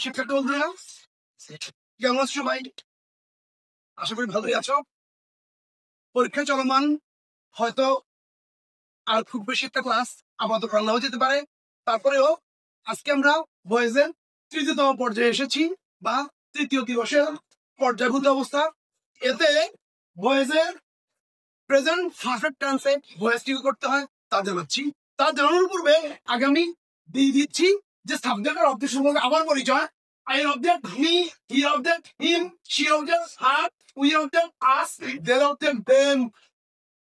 শিক্ষার্থী বন্ধুরা কেমন আছো সবাই? আশা করি ভালোই আছো। পরীক্ষা চলমান, হয়তো আর খুব বেশি একটা ক্লাস আপাতত নাও যেতে পারে। তারপরেও আজকে আমরা বয়েজের তৃতীয়তম পর্যায়ে এসেছি, বা তৃতীয় দিবসের পর্যায়ভূত অবস্থা। এতে বয়েজের প্রেজেন্ট পারফেক্ট টেন্সে ভয়েস কি করতে হয় তা জানাচ্ছি। তা জানানোর পূর্বে আগে আমি দিয়ে দিচ্ছি যে সাবজেক্ট আর অবজেক্ট সম্পর্কে আবার পরিচয়। I object me, he object him, she object her, we object us, they object them.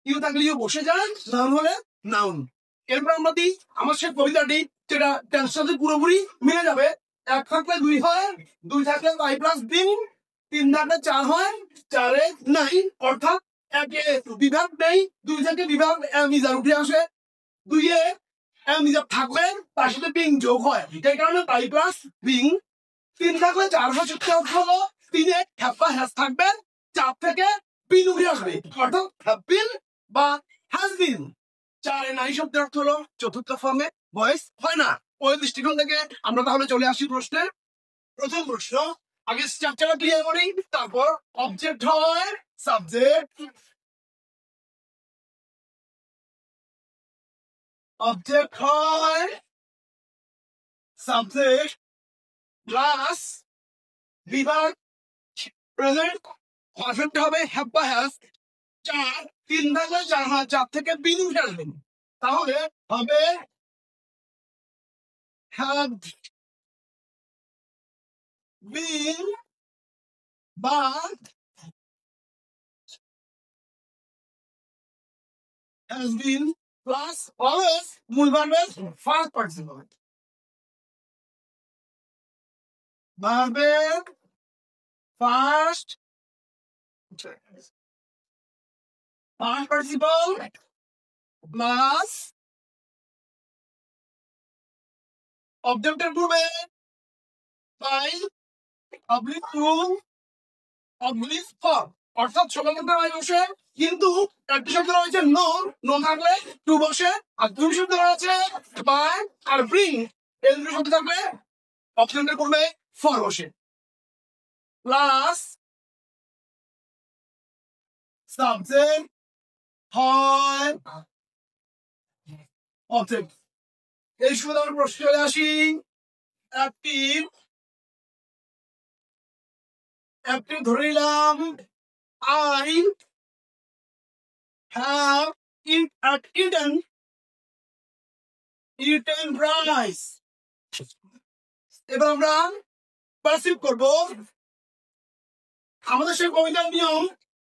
You থাকলে ইউ বসে যান, নাউন হলে নাউন। এরপর আমরা দিই আমার সেই কবিতাটি, যেটা টেন্সের সাথে পুরোপুরি মিলে যাবে। এক থাকলে দুই হয়, দুই থাকলে বাই প্লাস দিন, তিন থাকলে চার হয়, চারে নাই, অর্থাৎ একে বিভাগ নেই, দুই থেকে বিভাগ মিজার উঠে আসে, দুইয়ে মিজার থাকলে তার সাথে বিং যোগ হয়, এই কারণে বাই প্লাস বিং। তিন থাকলে চার হয়, সত্যি অর্থ হলো তিনে হ্যাভ বা হ্যাজ থাকবে, চার থেকে বিন উঠে আসবে, অর্থাৎ হ্যাভ বিন বা হ্যাজ বিন। চারে নাই শব্দের অর্থ হলো চতুর্থ ফর্মে ভয়েস হয় না। ওই দৃষ্টিকোণ থেকে আমরা তাহলে চলে আসি প্রশ্নে। প্রথম প্রশ্ন, আগে স্ট্রাকচারটা ক্লিয়ার করি, তারপর অবজেক্ট হয় সাবজেক্ট, অবজেক্ট হয় সাবজেক্ট প্লাস বিভাগ প্রেজেন্ট পারফেক্ট হবে হ্যাভ বা হ্যাজ। চার, তিন থাকলে চার হয়, চার থেকে বিন উঠে আসবেন, তাহলে হবে হ্যাভ বিন বা has been plus always মূল ভার্বের ফার্স্ট পার্টিসিপল, ভার্বের ফার্স্ট পার্টিসিপল প্লাস অবজেক্টের পূর্বে by oblique to oblique for, অর্থাৎ সবার মধ্যে বাই বসে, কিন্তু একটা শব্দ রয়েছে নো, নো থাকলে টু বসে, আর দুই শব্দ রয়েছে বাই আর ব্রিং, এই দুটো শব্দ থাকলে অপশনের পূর্বে ফর বসে, প্লাস সাবজেক্ট হয় অবজেক্ট। এই সময় আমরা প্রশ্ন চলে আসি। অ্যাক্টিভ, অ্যাক্টিভ ধরে নিলাম আই হ্যাভ eaten রাইস। এবার আমরা পার্সিভ করব। আমাদের সেই কবিতার নিয়ম,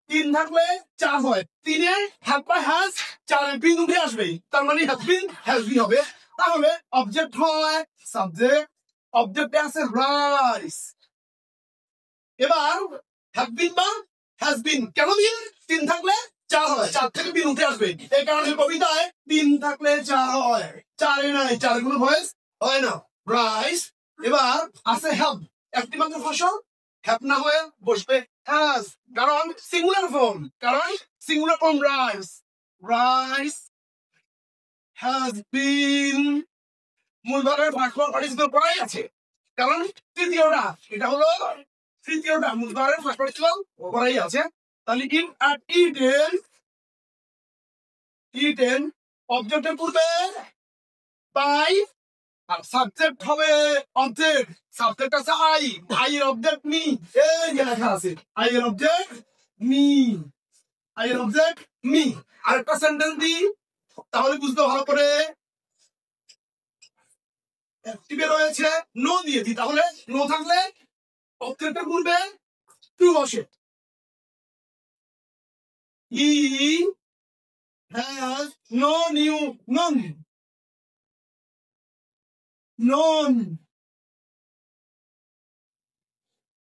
তিন থাকলে চার হয়, তিনে হ্যাভ বা হ্যাজ, চারে বিন উঠে আসবে, তার মানে হ্যাভ বিন হ্যাজ বিন হবে। তাহলে অবজেক্ট হয় সাবজেক্ট, অবজেক্টে আছে রাইস। এবার হ্যাভ বিন বা হ্যাজ বিন, কেন বিন? তিন থাকলে চার হয়, চার থেকে বিন উঠে আসবে, এই কারণে কবিতায় তিন থাকলে চার হয়, চারে নাই, চার গুলো ভয়েস হয় না, রাইস। এবার আছে হ্যাভ, একটি মাত্র ফসল, হ্যাভ না হয়ে বসবে হ্যাজ, কারণ singular form, rice, rice has been, মূল ভাবের পার্টিসিপল পড়াই আছে, কারণ তৃতীয়টা, এটা হলো তৃতীয়টা, মূল ভাবের ফার্স্ট পার্টিসিপল পড়াই আছে। তাহলে ইন আর ইটেন অবজেক্টের পূর্বে বাই, আর সাবজেক্ট হবে অবজেক্ট, সাবজেক্ট আছে আই, আই এর অবজেক্ট মি, এই যে লেখা আছে আই এর অবজেক্ট মি, আই এর অবজেক্ট মি। আরেকটা সেন্টেন্স দিই, তাহলে বুঝতে ভালো করে। অ্যাক্টিভে রয়েছে নো দিয়ে দিই, তাহলে নো থাকলে অবজেক্টের পূর্বে টু বসে, he has known you, known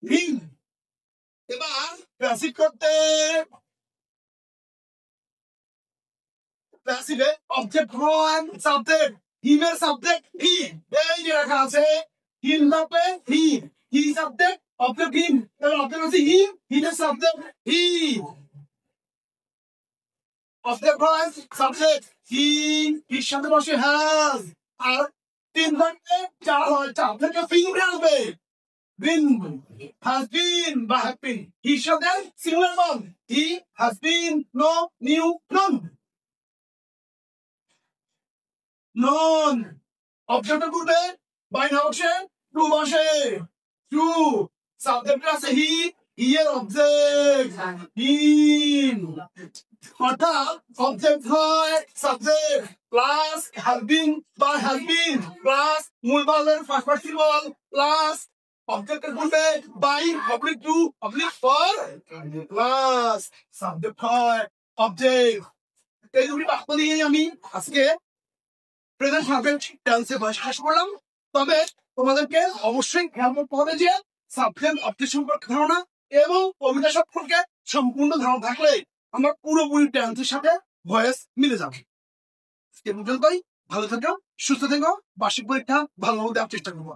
him। এবার প্যাসিভ করতে, প্যাসিভে অবজেক্ট হয় সাবজেক্ট, হিম এর সাবজেক্ট হি, এই যে লেখা আছে হিম থাকলে হি, হি সাবজেক্ট অবজেক্ট হিম, এবার অবজেক্ট আছে হিম, হিম এর সাবজেক্ট হি, অবজেক্ট হয় সাবজেক্ট হি, হির সাথে বসে হ্যাজ, আর তিন থাকলে চার হয়, চার থেকে ফিং উঠে আসবে, been has been বা have been he সাথে singular noun he has been no new none none অবজেক্টের পূর্বে বাই না বসে টু বসে টু সাবজেক্ট আছে হি এর অবজেক্ট been অর্থাৎ অবজেক্ট হয় সাবজেক্ট প্লাস has been বা has been প্লাস মূল বালের ফার্স্ট পার্সন বল প্লাস অবজেক্টের পূর্বে by oblique to oblique for plus subject হয় অবজেক্ট এই দুটি বাক্য দিয়ে আমি আজকে প্রেজেন্ট পারফেক্ট টেন্সে ভাষা করলাম। তবে তোমাদেরকে অবশ্যই খেয়াল করতে হবে যে সাবজেক্ট অবজেক্ট সম্পর্কে ধারণা এবং কবিতা সম্পর্কে সম্পূর্ণ ধারণা থাকলে আমার পুরোপুরি টেন্সের সাথে ভয়েস মিলে যাবে। আজকে পর্যন্তই, ভালো থেকো, সুস্থ থেকো, বার্ষিক পরীক্ষা ভালোভাবে দেওয়ার চেষ্টা করবো।